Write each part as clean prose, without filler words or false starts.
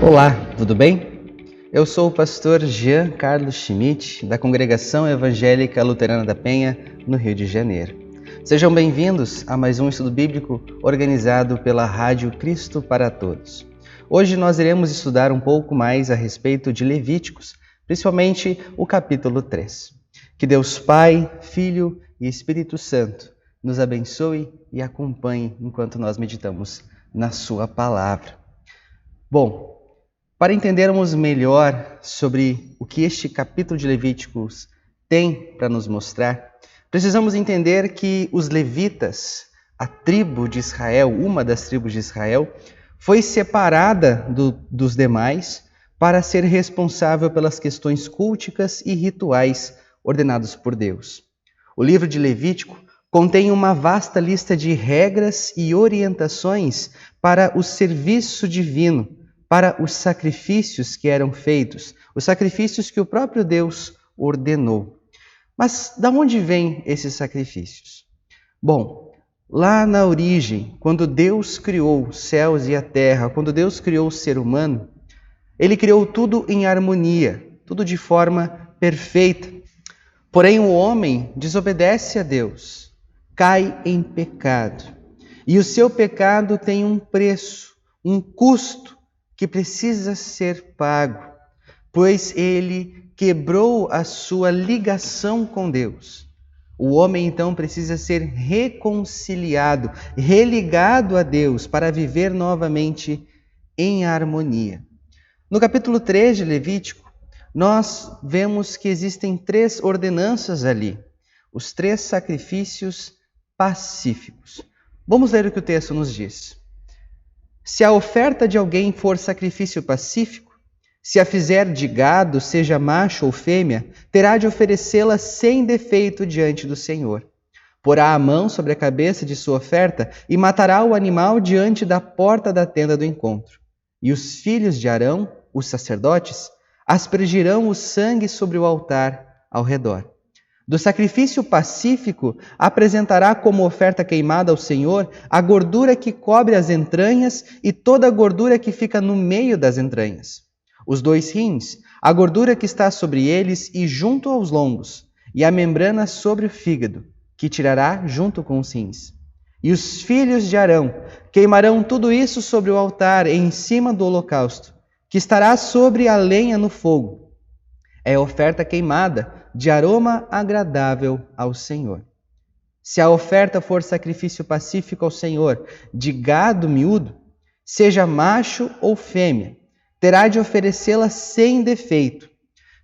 Olá, tudo bem? Eu sou o pastor Jean Carlos Schmidt, da Congregação Evangélica Luterana da Penha, no Rio de Janeiro. Sejam bem-vindos a mais um estudo bíblico organizado pela Rádio Cristo para Todos. Hoje nós iremos estudar um pouco mais a respeito de Levíticos, principalmente o capítulo 3. Que Deus Pai, Filho e Espírito Santo nos abençoe e acompanhe enquanto nós meditamos na sua palavra. Bom, para entendermos melhor sobre o que este capítulo de Levíticos tem para nos mostrar, precisamos entender que os levitas, a tribo de Israel, uma das tribos de Israel, foi separada dos demais para ser responsável pelas questões culticas e rituais ordenados por Deus. O livro de Levítico contém uma vasta lista de regras e orientações para o serviço divino, para os sacrifícios que eram feitos, os sacrifícios que o próprio Deus ordenou. Mas de onde vêm esses sacrifícios? Bom, lá na origem, quando Deus criou os céus e a terra, quando Deus criou o ser humano, Ele criou tudo em harmonia, tudo de forma perfeita. Porém, o homem desobedece a Deus, cai em pecado. E o seu pecado tem um preço, um custo, que precisa ser pago, pois ele quebrou a sua ligação com Deus. O homem, então, precisa ser reconciliado, religado a Deus, para viver novamente em harmonia. No capítulo 3 de Levítico, nós vemos que existem 3 ordenanças ali, os 3 sacrifícios pacíficos. Vamos ler o que o texto nos diz. Se a oferta de alguém for sacrifício pacífico, se a fizer de gado, seja macho ou fêmea, terá de oferecê-la sem defeito diante do Senhor. Porá a mão sobre a cabeça de sua oferta e matará o animal diante da porta da tenda do encontro. E os filhos de Arão, os sacerdotes, aspergirão o sangue sobre o altar ao redor. Do sacrifício pacífico, apresentará como oferta queimada ao Senhor a gordura que cobre as entranhas e toda a gordura que fica no meio das entranhas. Os 2 rins, a gordura que está sobre eles e junto aos lombos, e a membrana sobre o fígado, que tirará junto com os rins. E os filhos de Arão queimarão tudo isso sobre o altar em cima do holocausto, que estará sobre a lenha no fogo. É oferta queimada, de aroma agradável ao Senhor. Se a oferta for sacrifício pacífico ao Senhor, de gado miúdo, seja macho ou fêmea, terá de oferecê-la sem defeito.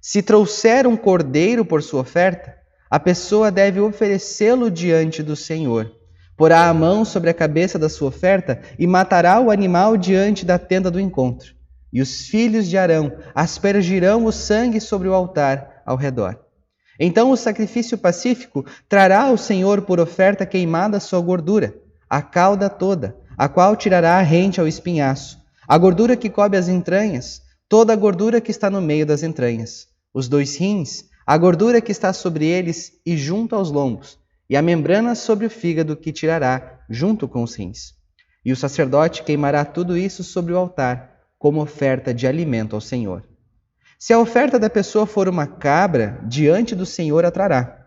Se trouxer um cordeiro por sua oferta, a pessoa deve oferecê-lo diante do Senhor. Porá a mão sobre a cabeça da sua oferta e matará o animal diante da tenda do encontro. E os filhos de Arão aspergirão o sangue sobre o altar ao redor. Então o sacrifício pacífico trará ao Senhor por oferta queimada a sua gordura, a cauda toda, a qual tirará rente ao espinhaço, a gordura que cobre as entranhas, toda a gordura que está no meio das entranhas, os 2 rins, a gordura que está sobre eles e junto aos lombos, e a membrana sobre o fígado que tirará junto com os rins. E o sacerdote queimará tudo isso sobre o altar, como oferta de alimento ao Senhor. Se a oferta da pessoa for uma cabra, diante do Senhor a trará.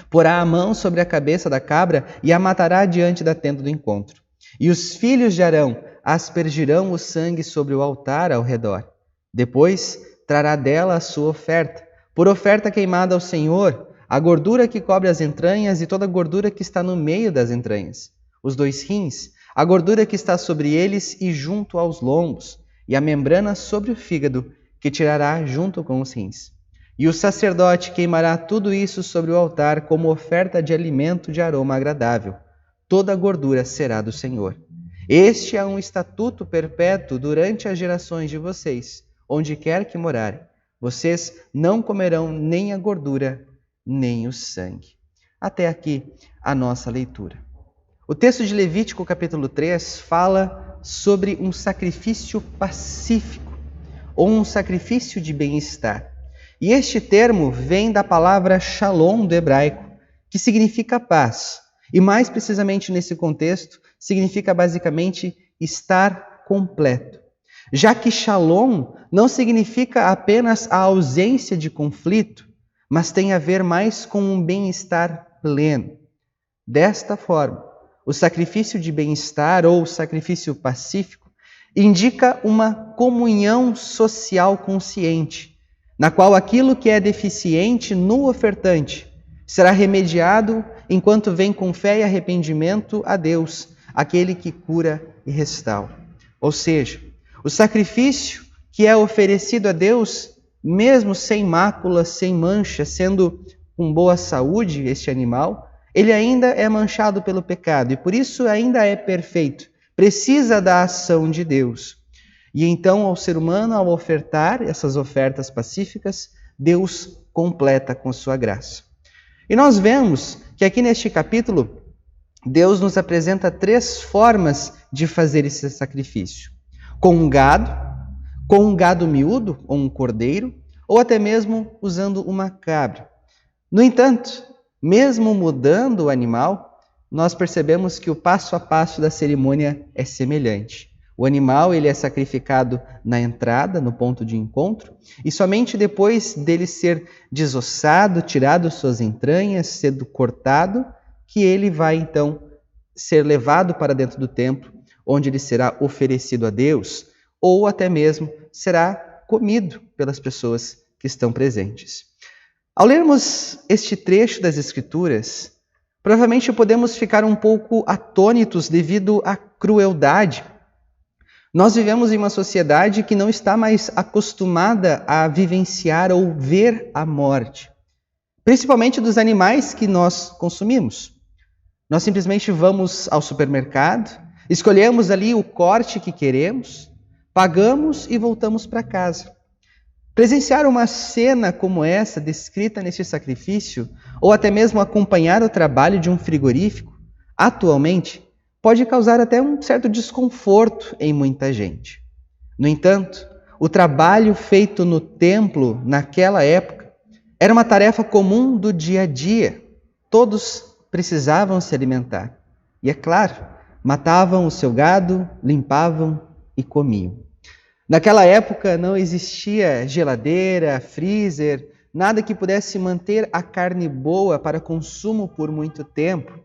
Porá a mão sobre a cabeça da cabra e a matará diante da tenda do encontro. E os filhos de Arão aspergirão o sangue sobre o altar ao redor. Depois trará dela a sua oferta, por oferta queimada ao Senhor, a gordura que cobre as entranhas e toda a gordura que está no meio das entranhas, os 2 rins, a gordura que está sobre eles e junto aos lombos, e a membrana sobre o fígado, que tirará junto com os rins. E o sacerdote queimará tudo isso sobre o altar como oferta de alimento de aroma agradável. Toda a gordura será do Senhor. Este é um estatuto perpétuo durante as gerações de vocês, onde quer que morarem. Vocês não comerão nem a gordura, nem o sangue. Até aqui a nossa leitura. O texto de Levítico, capítulo 3, fala sobre um sacrifício pacífico, ou um sacrifício de bem-estar. E este termo vem da palavra shalom do hebraico, que significa paz. E mais precisamente nesse contexto, significa basicamente estar completo. já que Shalom não significa apenas a ausência de conflito, mas tem a ver mais com um bem-estar pleno. Desta forma, o sacrifício de bem-estar ou sacrifício pacífico indica uma comunhão social consciente, na qual aquilo que é deficiente no ofertante será remediado enquanto vem com fé e arrependimento a Deus, aquele que cura e restaura. Ou seja, o sacrifício que é oferecido a Deus, mesmo sem mácula, sem mancha, sendo com boa saúde este animal, ele ainda é manchado pelo pecado e por isso ainda é perfeito. Precisa da ação de Deus. E então, ao ser humano, ao ofertar essas ofertas pacíficas, Deus completa com sua graça. E nós vemos que aqui neste capítulo, Deus nos apresenta 3 formas de fazer esse sacrifício. Com um gado miúdo, ou um cordeiro, ou até mesmo usando uma cabra. No entanto, mesmo mudando o animal, nós percebemos que o passo a passo da cerimônia é semelhante. O animal ele é sacrificado na entrada, no ponto de encontro, e somente depois dele ser desossado, tirado suas entranhas, sendo cortado, que ele vai então ser levado para dentro do templo, onde ele será oferecido a Deus, ou até mesmo será comido pelas pessoas que estão presentes. Ao lermos este trecho das Escrituras, provavelmente podemos ficar um pouco atônitos devido à crueldade. Nós vivemos em uma sociedade que não está mais acostumada a vivenciar ou ver a morte, principalmente dos animais que nós consumimos. Nós simplesmente vamos ao supermercado, escolhemos ali o corte que queremos, pagamos e voltamos para casa. Presenciar uma cena como essa, descrita neste sacrifício, ou até mesmo acompanhar o trabalho de um frigorífico, atualmente, pode causar até um certo desconforto em muita gente. No entanto, o trabalho feito no templo naquela época era uma tarefa comum do dia a dia. Todos precisavam se alimentar. E é claro, matavam o seu gado, limpavam e comiam. Naquela época não existia geladeira, freezer, nada que pudesse manter a carne boa para consumo por muito tempo.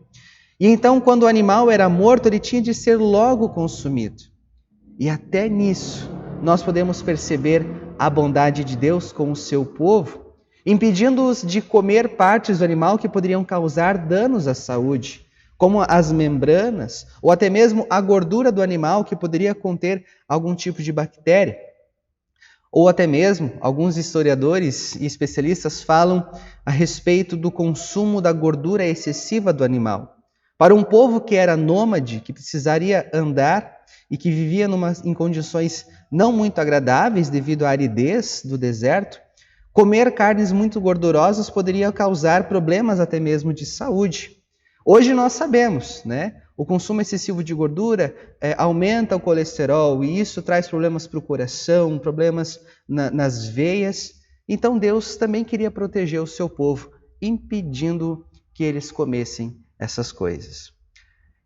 E então, quando o animal era morto, ele tinha de ser logo consumido. E até nisso, nós podemos perceber a bondade de Deus com o seu povo, impedindo-os de comer partes do animal que poderiam causar danos à saúde, como as membranas ou até mesmo a gordura do animal que poderia conter algum tipo de bactéria. Ou até mesmo, alguns historiadores e especialistas falam a respeito do consumo da gordura excessiva do animal. Para um povo que era nômade, que precisaria andar e que vivia em condições não muito agradáveis devido à aridez do deserto, comer carnes muito gordurosas poderia causar problemas até mesmo de saúde. Hoje nós sabemos, né? O consumo excessivo de gordura aumenta o colesterol e isso traz problemas para o coração, problemas nas veias. Então Deus também queria proteger o seu povo, impedindo que eles comessem essas coisas.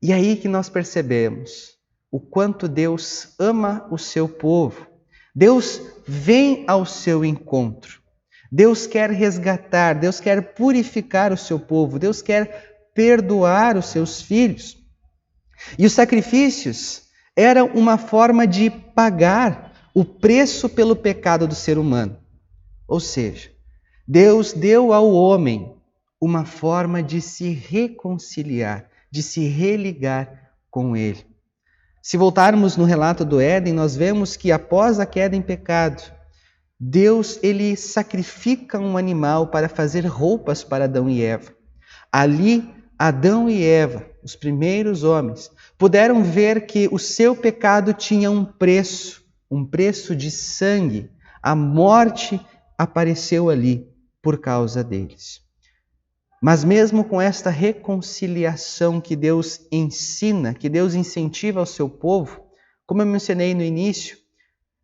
E aí que nós percebemos o quanto Deus ama o seu povo. Deus vem ao seu encontro. Deus quer resgatar, Deus quer purificar o seu povo, Deus quer perdoar os seus filhos. E os sacrifícios eram uma forma de pagar o preço pelo pecado do ser humano. Ou seja, Deus deu ao homem uma forma de se reconciliar, de se religar com Ele. Se voltarmos no relato do Éden, nós vemos que após a queda em pecado, Deus ele sacrifica um animal para fazer roupas para Adão e Eva. Ali, Adão e Eva, os primeiros homens, puderam ver que o seu pecado tinha um preço de sangue. A morte apareceu ali por causa deles. Mas mesmo com esta reconciliação que Deus ensina, que Deus incentiva ao seu povo, como eu mencionei no início,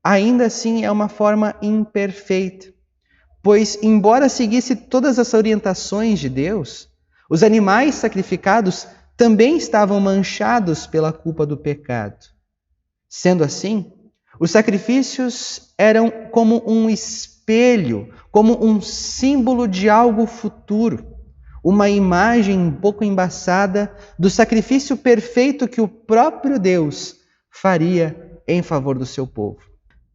ainda assim é uma forma imperfeita. Pois, embora seguisse todas as orientações de Deus, os animais sacrificados também estavam manchados pela culpa do pecado. Sendo assim, Os sacrifícios eram como um espelho, como um símbolo de algo futuro, uma imagem um pouco embaçada do sacrifício perfeito que o próprio Deus faria em favor do seu povo.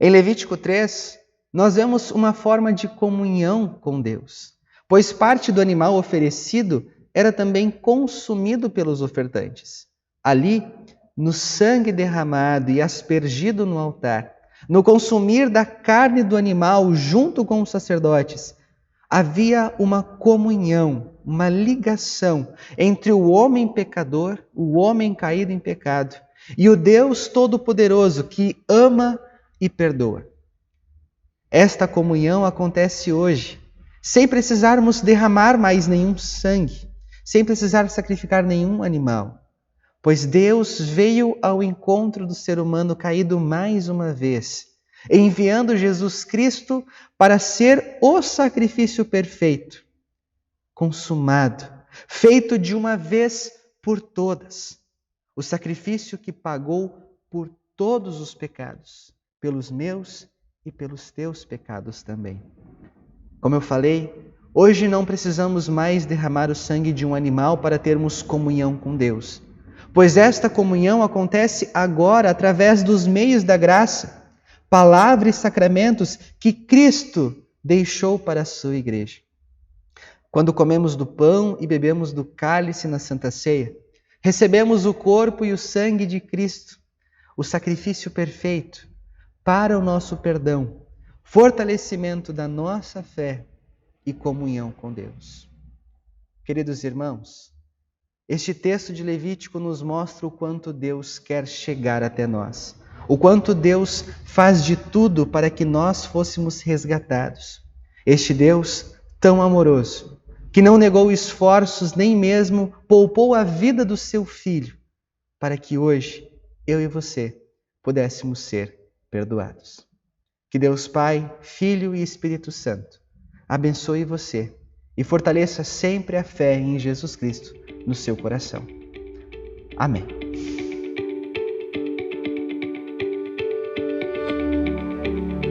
Em Levítico 3, nós vemos uma forma de comunhão com Deus, pois parte do animal oferecido era também consumido pelos ofertantes. Ali, no sangue derramado e aspergido no altar, no consumir da carne do animal junto com os sacerdotes, havia uma comunhão, uma ligação entre o homem pecador, o homem caído em pecado, e o Deus Todo-Poderoso que ama e perdoa. Esta comunhão acontece hoje, sem precisarmos derramar mais nenhum sangue, sem precisar sacrificar nenhum animal, pois Deus veio ao encontro do ser humano caído mais uma vez, enviando Jesus Cristo para ser o sacrifício perfeito, consumado, feito de uma vez por todas, o sacrifício que pagou por todos os pecados, pelos meus e pelos teus pecados também. Como eu falei, hoje não precisamos mais derramar o sangue de um animal para termos comunhão com Deus, pois esta comunhão acontece agora através dos meios da graça, palavra e sacramentos que Cristo deixou para a sua igreja. Quando comemos do pão e bebemos do cálice na Santa Ceia, recebemos o corpo e o sangue de Cristo, o sacrifício perfeito para o nosso perdão, fortalecimento da nossa fé e comunhão com Deus. Queridos irmãos, este texto de Levítico nos mostra o quanto Deus quer chegar até nós, o quanto Deus faz de tudo para que nós fôssemos resgatados. Este Deus tão amoroso, que não negou esforços, nem mesmo poupou a vida do seu Filho, para que hoje eu e você pudéssemos ser perdoados. Que Deus Pai, Filho e Espírito Santo abençoe você e fortaleça sempre a fé em Jesus Cristo no seu coração. Amém.